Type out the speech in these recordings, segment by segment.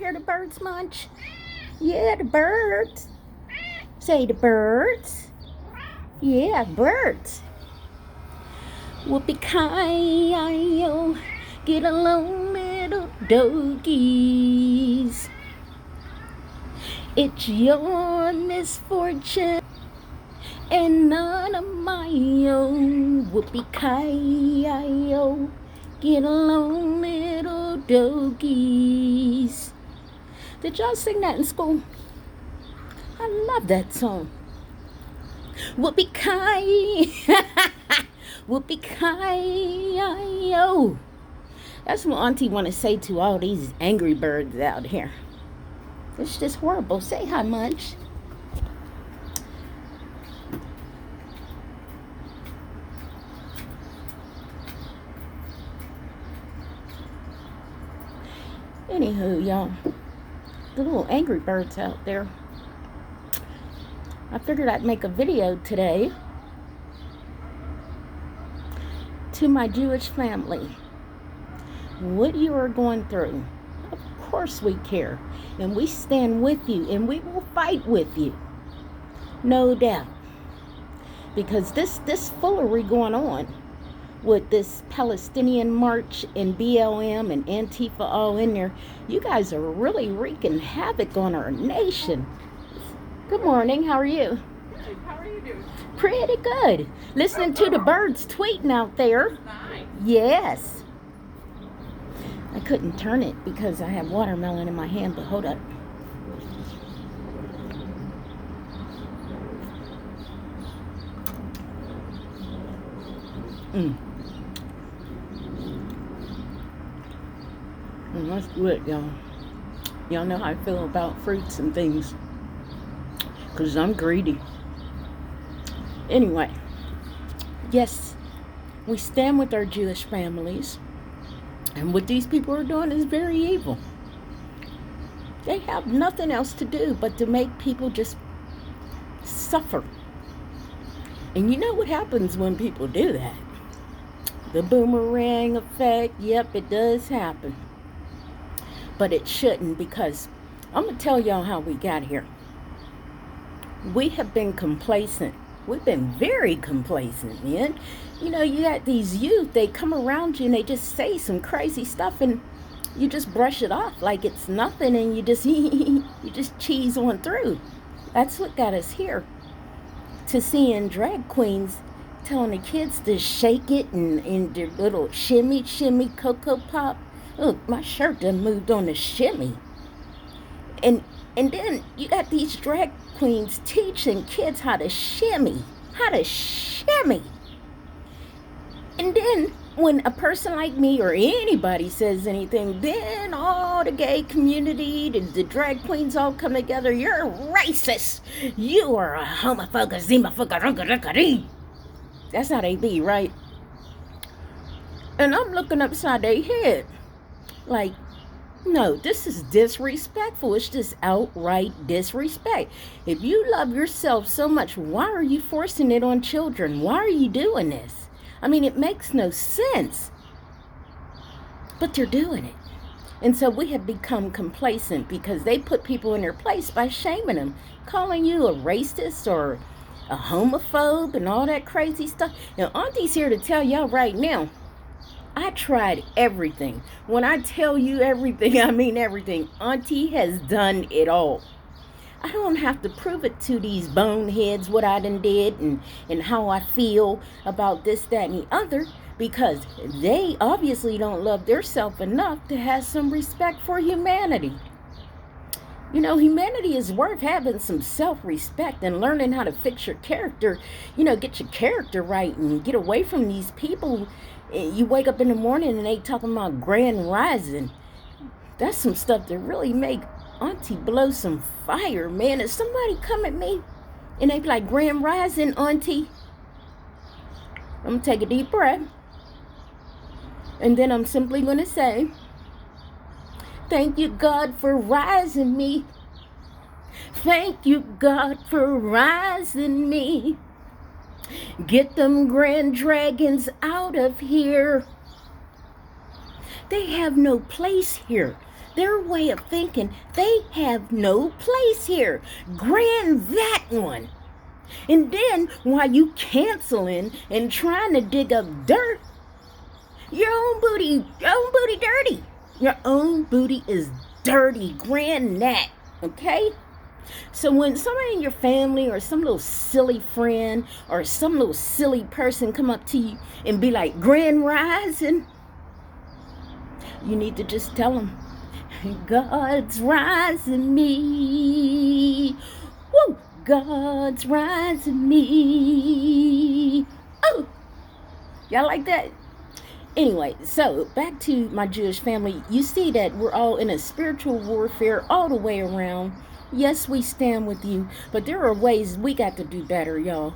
hear the birds munch? Yeah, the birds. Say the birds. Yeah, birds. Whoopee-ki-yo, get along, little doggies. It's your misfortune and none of my own. Whoopee-ki-yo, get along, little doggies. Did y'all sing that in school? I love that song. Whoopee-ki. Whoopee-ki-yo. That's what Auntie want to say to all these angry birds out here. It's just horrible. Say hi, Munch. Anywho, y'all, the little angry birds out there. I figured I'd make a video today to my Jewish family. What you are going through, of course we care, and we stand with you, and we will fight with you, no doubt. Because this foolery going on with this Palestinian march and BLM and Antifa all in there, you guys are really wreaking havoc on our nation. Good morning, how are you? Good, how are you doing? Pretty good. Listening to the birds tweeting out there. Nice. Yes. I couldn't turn it because I have watermelon in my hand, but hold up. That's good, y'all. Y'all know how I feel about fruits and things, because I'm greedy. Anyway, yes, we stand with our Jewish families, and what these people are doing is very evil. They have nothing else to do but to make people just suffer. And you know what happens when people do that? The boomerang effect, yep, it does happen. But it shouldn't, because I'm going to tell y'all how we got here. We have been complacent. We've been very complacent, man. You know, you got these youth, they come around you and they just say some crazy stuff and you just brush it off like it's nothing, and you just you just cheese on through. That's what got us here. To seeing drag queens telling the kids to shake it and their little shimmy, Cocoa Pop. Look, my shirt done moved on the shimmy. And then you got these drag queens teaching kids how to shimmy. And then when a person like me or anybody says anything, then all the gay community, the drag queens all come together. You're racist. You are a homophobe, xenophobe. That's how they be, right? And I'm looking upside their head. Like, no, this is disrespectful. It's just outright disrespect. If you love yourself so much, why are you forcing it on children? Why are you doing this? I mean, it makes no sense. But they're doing it. And so we have become complacent because they put people in their place by shaming them, calling you a racist or a homophobe and all that crazy stuff. Now, Auntie's here to tell y'all right now, I tried everything. When I tell you everything, I mean everything. Auntie has done it all. I don't have to prove it to these boneheads what I done did and how I feel about this, that, and the other, because they obviously don't love themselves enough to have some respect for humanity. You know, humanity is worth having some self-respect and learning how to fix your character, you know, get your character right and get away from these people. You wake up in the morning and they talking about grand rising. That's some stuff that really make Auntie blow some fire, man. If somebody come at me and they be like, grand rising, Auntie, I'm going to take a deep breath. And then I'm simply going to say, thank you, God, for rising me. Thank you, God, for rising me. Get them grand dragons out of here. They have no place here. Their way of thinking, they have no place here. Grand that one. And then while you canceling and trying to dig up dirt, your own booty dirty. Your own booty is dirty. Grand that. Okay? So when somebody in your family or some little silly friend or some little silly person come up to you and be like, Grand Rising, you need to just tell them, God's rising me. Woo! God's rising me. Oh! Y'all like that? Anyway, so back to my Jewish family. You see that we're all in a spiritual warfare all the way around. Yes, we stand with you, but there are ways we got to do better, y'all.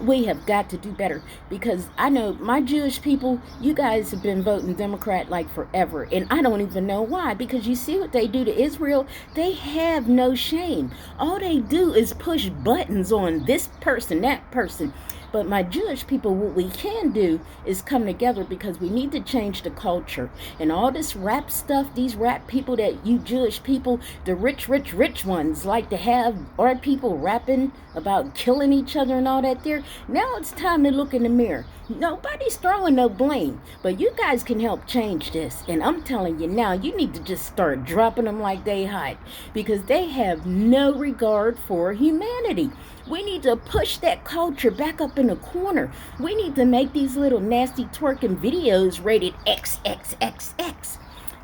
We have got to do better, because I know my Jewish people, you guys have been voting Democrat like forever, and I don't even know why, because you see what they do to Israel. They have no shame. All they do is push buttons on this person, that person. But my Jewish people, what we can do is come together, because we need to change the culture. And all this rap stuff, these rap people that you Jewish people, the rich ones, like to have our people rapping about killing each other and all that there. Now it's time to look in the mirror. Nobody's throwing no blame, but you guys can help change this. And I'm telling you now, you need to just start dropping them like they hot, because they have no regard for humanity. We need to push that culture back up in the corner. We need to make these little nasty twerking videos rated XXXX.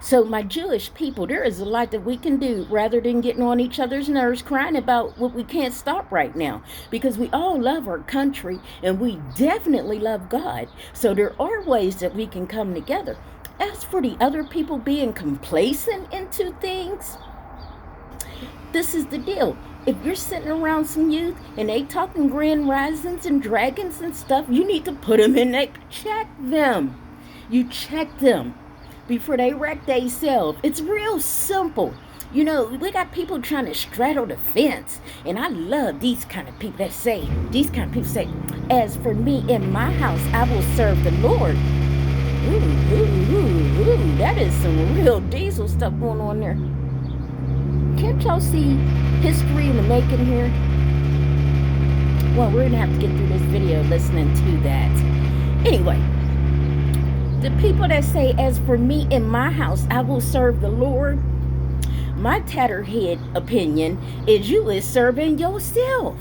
So my Jewish people, there is a lot that we can do rather than getting on each other's nerves, crying about what we can't stop right now. Because we all love our country, and we definitely love God. So there are ways that we can come together. As for the other people being complacent into things, this is the deal. If you're sitting around some youth and they talking grand risings and dragons and stuff, you need to put them in there. Check them. You check them before they wreck themselves. It's real simple. You know, we got people trying to straddle the fence. And I love these kind of people that say, as for me and my house, I will serve the Lord. Ooh, that is some real diesel stuff going on there. Can't y'all see history in the making here? Well, we're going to have to get through this video listening to that. Anyway, the people that say, as for me and my house, I will serve the Lord, my tattered head opinion is you is serving yourself.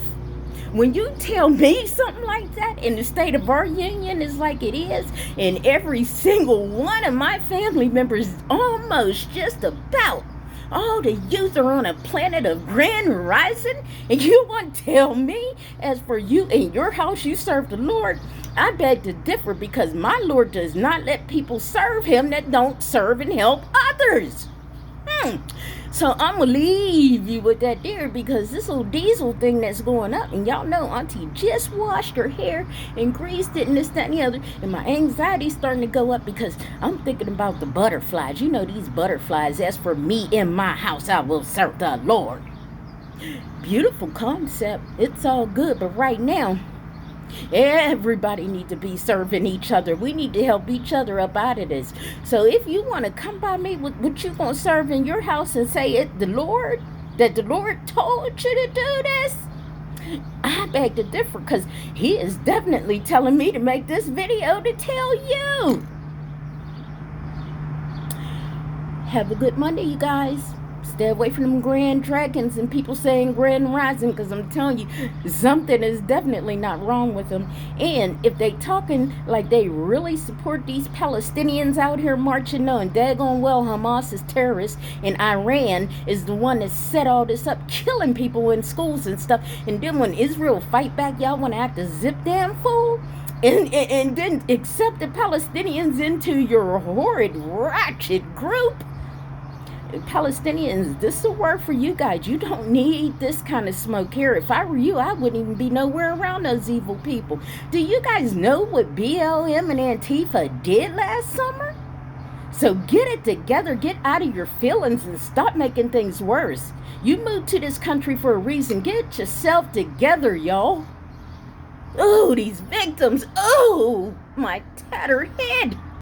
When you tell me something like that, and the state of our union is like it is, and every single one of my family members, almost just about, all the youth are on a planet of grand rising, and you want to tell me, as for you and your house, you serve the Lord? I beg to differ, because my Lord does not let people serve him that don't serve and help others. So I'm going to leave you with that there, because this little diesel thing that's going up, and y'all know Auntie just washed her hair and greased it and this, that, and the other, and my anxiety's starting to go up because I'm thinking about the butterflies. You know, these butterflies, as for me in my house, I will serve the Lord. Beautiful concept. It's all good, but right now, everybody needs to be serving each other. We need to help each other up out of this. So if you want to come by me with what you going to serve in your house and say it, the Lord told you to do this, I beg to differ, because he is definitely telling me to make this video to tell you. Have a good Monday, you guys. Stay away from them grand dragons and people saying grand rising, because I'm telling you, something is definitely not wrong with them. And if they talking like they really support these Palestinians out here marching, knowing daggone well Hamas is terrorists and Iran is the one that set all this up, killing people in schools and stuff, and then when Israel fight back, y'all want to act a zip damn fool? And then accept the Palestinians into your horrid, ratchet group? Palestinians, this is a word for you guys. You don't need this kind of smoke here. If I were you, I wouldn't even be nowhere around those evil people. Do you guys know what BLM and Antifa did last summer? So get it together, get out of your feelings and stop making things worse. You moved to this country for a reason. Get yourself together, y'all. Oh, these victims. Oh, my tattered head.